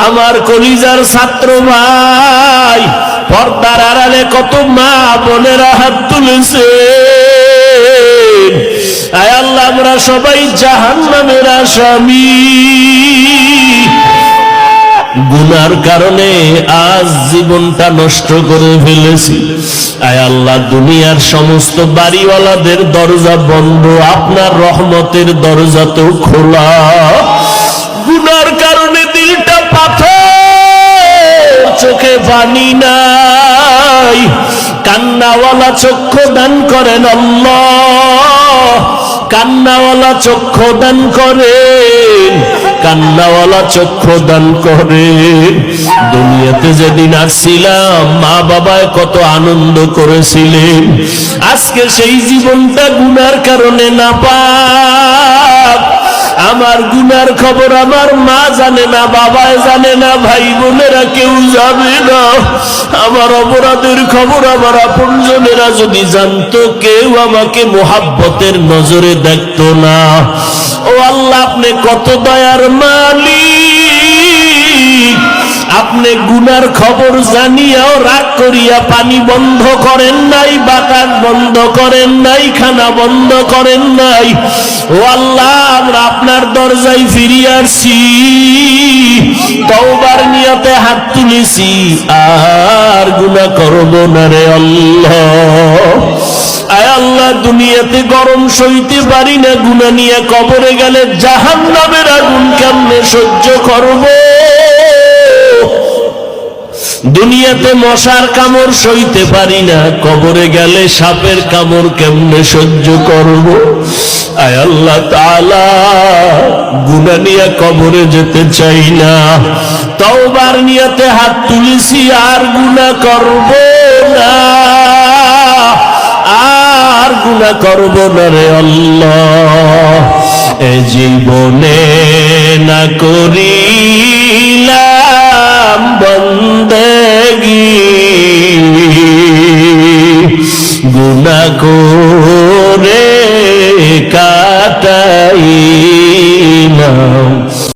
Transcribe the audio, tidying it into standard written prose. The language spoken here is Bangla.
আমার কলিজার ছাত্র ভাই, পর্দার আড়ালে কত মা বোনেরা হাত তুলেছে। আয় আল্লাহ, আমরা সবাই জাহান্নামের আসামি। গুনার কারণে আজ জীবনটা নষ্ট করে ফেলেছি। আয় আল্লাহ, দুনিয়ার সমস্ত বাড়িওয়ালাদের দরজা বন্ধ, আপনার রহমতের দরজা তো খোলা। গুনার কারণে দিলটা পাথর, চোখে পানি নাই, কান্নাওয়ালা চক্ষু দান করেন আল্লাহ, কান্নাওয়ালা চক্ষু দান করেন, কান্নাওয়ালা চক্ষু দান করেন। দুনিয়াতে যেদিন আসছিলাম মা বাবায় কত আনন্দ করেছিলেন, আজকে সেই জীবনটা গুনার কারণে না পাক। আমার গুনার খবর আমার মা জানে না, বাবায় জানে না, ভাই বোনেরা কেউ জানে না। আমার অপরাধের খবর আমার আপনজনেরা যদি জানতো, কেউ আমাকে মোহাব্বতের নজরে দেখতো না। ও আল্লাহ, আপনি কত দয়ার মালিক। আপনি গুনার খবর জানিয়াও রাগ করিয়া পানি বন্ধ করেন নাই, বাতাস বন্ধ করেন নাই, খানা বন্ধ করেন নাই। ও আল্লাহ, আমরা আপনার দরজায় ফিরিয়ে আসছি, তওবার নিয়তে হাত তুলেছি, আর গুনাহ করব না রে আল্লাহ। আয় আল্লাহ, দুনিয়াতে গরম সইতে পারি না, গুনাহ নিয়ে কবরে গেলে জাহান্নামের আগুন কেমনে সহ্য করব? দুনিয়াতে মশার কামড় সইতে পারি না, কবরে গেলে সাপের কামড় কেমনে সহ্য করব? আয় আল্লাহ তাআলা, গুনাহ নিয়ে কবরে যেতে চাই না, তওবার নিয়তে হাত তুলেছি, আর গুনাহ করব না, আর গুনাহ করব না রে আল্লাহ। এ জীবনে না করিলাম বন্দেগি, গুনাহ করে কাটাই